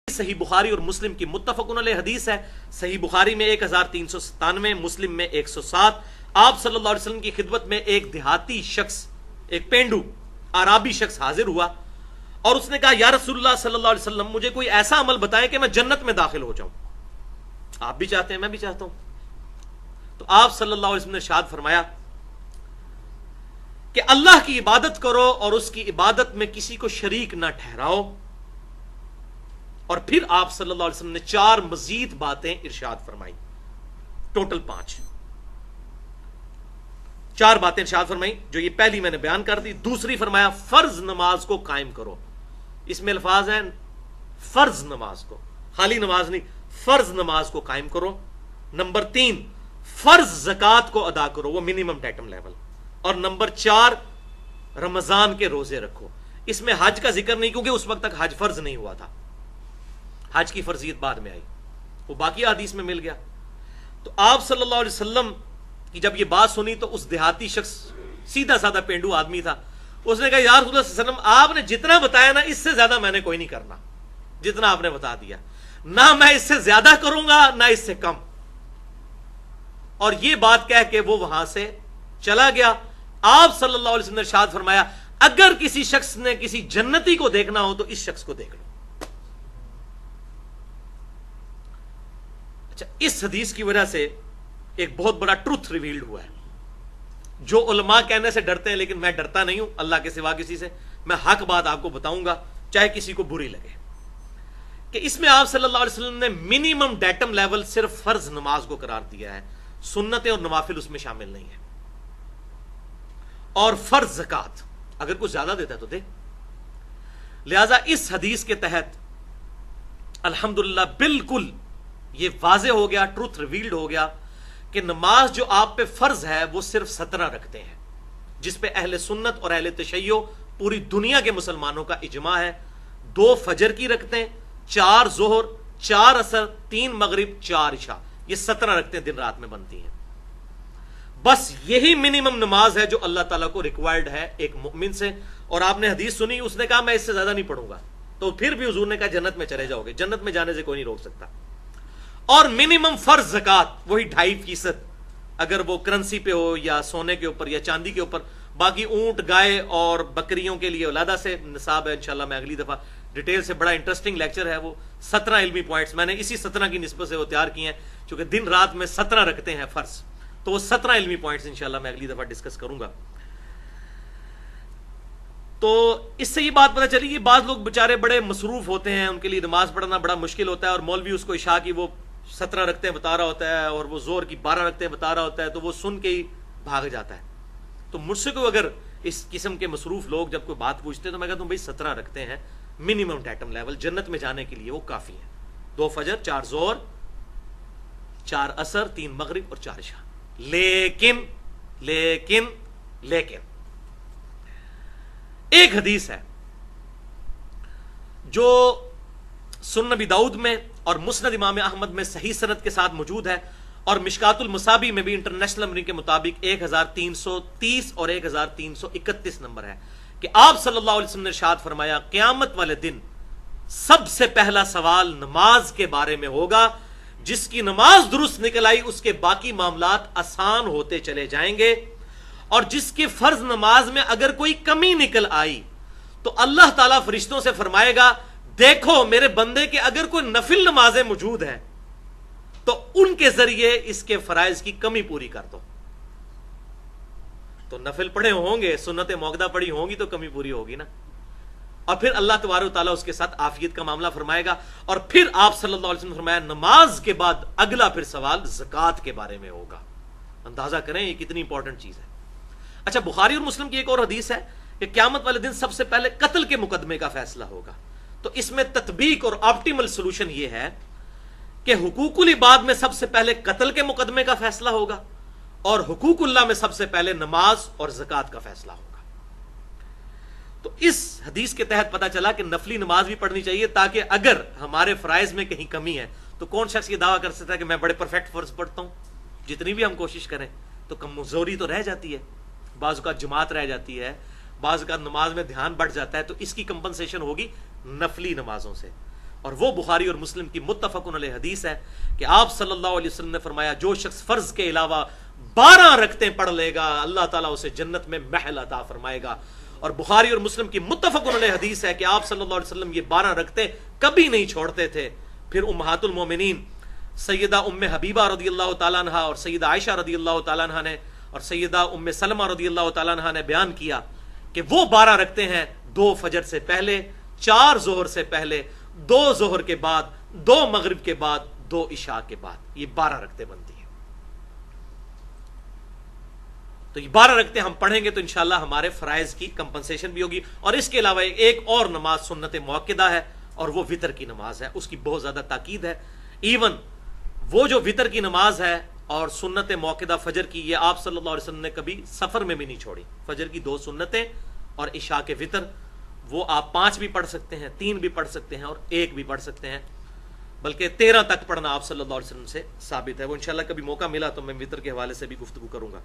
صحیح بخاری اور مسلم کی متفقن علیہ حدیث ہے. صحیح بخاری میں 1397، مسلم میں 107. آپ صلی اللہ علیہ وسلم کی خدمت میں ایک دیہاتی شخص، ایک پینڈو عرابی شخص حاضر ہوا اور اس نے کہا یا رسول اللہ صلی اللہ علیہ وسلم، مجھے کوئی ایسا عمل بتائیں کہ میں جنت میں داخل ہو جاؤں. آپ بھی چاہتے ہیں، میں بھی چاہتا ہوں. تو آپ صلی اللہ علیہ وسلم نے ارشاد فرمایا کہ اللہ کی عبادت کرو اور اس کی عبادت میں کسی کو شریک نہ ٹھہراؤ. اور پھر آپ صلی اللہ علیہ وسلم نے 4 مزید باتیں ارشاد فرمائی، ٹوٹل 5 باتیں ارشاد فرمائی. جو یہ پہلی میں نے بیان کر دی. دوسری فرمایا فرض نماز کو قائم کرو. اس میں الفاظ ہیں فرض نماز کو، خالی نماز نہیں، فرض نماز کو قائم کرو. نمبر 3 فرض زکوٰۃ کو ادا کرو، وہ منیمم ڈیٹم لیول. اور نمبر 4 رمضان کے روزے رکھو. اس میں حج کا ذکر نہیں، کیونکہ اس وقت تک حج فرض نہیں ہوا تھا، حج کی فرضیت بعد میں آئی، وہ باقی حدیث میں مل گیا. تو آپ صلی اللہ علیہ وسلم کی جب یہ بات سنی تو اس دیہاتی شخص، سیدھا سادہ پینڈو آدمی تھا، اس نے کہا یا رسول اللہ صلی اللہ علیہ وسلم، آپ نے جتنا بتایا نا اس سے زیادہ میں نے کوئی نہیں کرنا، جتنا آپ نے بتا دیا، نہ میں اس سے زیادہ کروں گا نہ اس سے کم. اور یہ بات کہہ کے وہ وہاں سے چلا گیا. آپ صلی اللہ علیہ وسلم نے ارشاد فرمایا اگر کسی شخص نے کسی جنتی کو دیکھنا ہو تو اس شخص کو دیکھ لو. اچھا، اس حدیث کی وجہ سے ایک بہت بڑا ٹروتھ ریویلڈ ہوا ہے، جو علماء کہنے سے ڈرتے ہیں، لیکن میں ڈرتا نہیں ہوں اللہ کے سوا کسی سے. میں حق بات آپ کو بتاؤں گا چاہے کسی کو بری لگے، کہ اس میں آپ صلی اللہ علیہ وسلم نے منیمم ڈیٹم لیول صرف فرض نماز کو قرار دیا ہے، سنتیں اور نوافل اس میں شامل نہیں ہے. اور فرض زکوٰۃ اگر کچھ زیادہ دیتا ہے تو دے. لہذا اس حدیث کے تحت الحمدللہ بالکل یہ واضح ہو گیا، ٹروتھ ریویلڈ ہو گیا کہ نماز جو آپ پہ فرض ہے وہ صرف 17 رکھتے ہیں، جس پہ اہل سنت اور اہل تشیع پوری دنیا کے مسلمانوں کا اجماع ہے. 2 فجر کی رکھتے ہیں، 4 ظہر، 4 عصر، 3 مغرب، 4 عشاء، یہ 17 رکھتے ہیں، دن رات میں بنتی ہیں. بس یہی منیمم نماز ہے جو اللہ تعالیٰ کو ریکوائرڈ ہے ایک مومن سے. اور آپ نے حدیث سنی، اس نے کہا میں اس سے زیادہ نہیں پڑھوں گا، تو پھر بھی حضور نے کہا جنت میں چلے جاؤ گے، جنت میں جانے سے کوئی نہیں روک سکتا. اور منیمم فرض زکوٰۃ وہی 2.5%، اگر وہ کرنسی پہ ہو یا سونے کے اوپر یا چاندی کے اوپر. باقی اونٹ، گائے اور بکریوں کے لیے علیحدہ سے نصاب ہے. انشاءاللہ میں اگلی دفعہ ڈیٹیل سے، بڑا انٹرسٹنگ لیکچر ہے وہ. 17 علمی پوائنٹس میں نے اسی 17 کی نسبت سے وہ تیار کیے ہیں، چونکہ دن رات میں 17 رکھتے ہیں فرض، تو وہ 17 علمی پوائنٹس انشاءاللہ میں اگلی دفعہ ڈسکس کروں گا. تو اس سے یہ بات پتہ چلی کہ بعض لوگ بےچارے بڑے مصروف ہوتے ہیں، ان کے لیے نماز پڑھنا بڑا مشکل ہوتا ہے، اور مولوی اس کو عشاء کی وہ 17 رکھتے ہیں بتا رہا ہوتا ہے، اور وہ زور کی 12 رکھتے ہیں بتا رہا ہوتا ہے، تو وہ سن کے ہی بھاگ جاتا ہے. تو مجھ سے کوئی اگر اس قسم کے مصروف لوگ جب کوئی بات پوچھتے ہیں تو میں کہتا ہوں بھائی 17 رکھتے ہیں منیمم ڈیٹم لیول، جنت میں جانے کے لیے وہ کافی ہے. 2 فجر، 4 ظہر، 4 عصر، 3 مغرب اور 4 عشاء. لیکن ایک حدیث ہے جو سنن نبی داؤد میں اور مسند امام احمد میں صحیح سند کے ساتھ موجود ہے، اور مشکات المصابیح میں بھی انٹرنیشنل نمبرنگ کے مطابق 1330 اور 1331 نمبر ہے، کہ آپ صلی اللہ علیہ وسلم نے ارشاد فرمایا قیامت والے دن سب سے پہلا سوال نماز کے بارے میں ہوگا. جس کی نماز درست نکل آئی اس کے باقی معاملات آسان ہوتے چلے جائیں گے، اور جس کی فرض نماز میں اگر کوئی کمی نکل آئی تو اللہ تعالیٰ فرشتوں سے فرمائے گا دیکھو میرے بندے کے اگر کوئی نفل نمازیں موجود ہیں تو ان کے ذریعے اس کے فرائض کی کمی پوری کر دو. تو نفل پڑھے ہوں گے، سنت موقدہ پڑھی ہوں گی تو کمی پوری ہوگی نا. اور پھر اللہ تبارک و تعالیٰ اس کے ساتھ عافیت کا معاملہ فرمائے گا. اور پھر آپ صلی اللہ علیہ وسلم نے فرمایا نماز کے بعد اگلا پھر سوال زکوٰۃ کے بارے میں ہوگا. اندازہ کریں یہ کتنی امپورٹنٹ چیز ہے. اچھا، بخاری اور مسلم کی ایک اور حدیث ہے کہ قیامت والے دن سب سے پہلے قتل کے مقدمے کا فیصلہ ہوگا. تو اس میں تطبیق اور آپٹیمل سولوشن یہ ہے کہ حقوق العباد میں سب سے پہلے قتل کے مقدمے کا فیصلہ ہوگا، اور حقوق اللہ میں سب سے پہلے نماز اور زکوٰۃ کا فیصلہ ہوگا. تو اس حدیث کے تحت پتا چلا کہ نفلی نماز بھی پڑھنی چاہیے، تاکہ اگر ہمارے فرائض میں کہیں کمی ہے تو کون شخص یہ دعویٰ کر سکتا ہے کہ میں بڑے پرفیکٹ فرض پڑھتا ہوں. جتنی بھی ہم کوشش کریں تو کمزوری تو رہ جاتی ہے، بعض اوقات جماعت رہ جاتی ہے، بعض اوقات نماز میں دھیان بڑھ جاتا ہے، تو اس کی کمپنسیشن ہوگی نفلی نمازوں سے. اور وہ بخاری اور مسلم کی متفقن علیہ حدیث ہے کہ آپ صلی اللہ علیہ وسلم نے فرمایا جو شخص فرض کے علاوہ 12 رکعتیں پڑھ لے گا اللہ تعالیٰ اسے جنت میں محل عطا فرمائے گا. اور بخاری اور مسلم کی متفقن علیہ حدیث ہے کہ آپ صلی اللہ علیہ وسلم یہ 12 رکعتیں کبھی نہیں چھوڑتے تھے. پھر امہات المومنین سیدہ ام حبیبہ رضی اللہ تعالیٰ عنہ اور سیدہ عائشہ رضی اللہ تعالیٰ عنہ نے اور سیدہ ام سلمہ رضی اللہ تعالیٰ عنہ نے بیان کیا کہ وہ 12 رکعتیں ہیں 2 فجر سے پہلے، 4 ظہر سے پہلے، 2 ظہر کے بعد، 2 مغرب کے بعد، 2 عشاء کے بعد، یہ 12 رکعتیں بنتی ہیں. تو یہ 12 رکعتیں ہم پڑھیں گے تو انشاءاللہ ہمارے فرائض کی کمپنسیشن بھی ہوگی. اور اس کے علاوہ ایک اور نماز سنت موقدہ ہے اور وہ وتر کی نماز ہے، اس کی بہت زیادہ تاکید ہے. ایون وہ جو وتر کی نماز ہے اور سنت موقدہ فجر کی، یہ آپ صلی اللہ علیہ وسلم نے کبھی سفر میں بھی نہیں چھوڑی. فجر کی 2 سنتیں اور عشاء کے وتر، وہ آپ 5 بھی پڑھ سکتے ہیں، 3 بھی پڑھ سکتے ہیں اور 1 بھی پڑھ سکتے ہیں، بلکہ 13 تک پڑھنا آپ صلی اللہ علیہ وسلم سے ثابت ہے. وہ انشاءاللہ کبھی موقع ملا تو میں وتر کے حوالے سے بھی گفتگو کروں گا.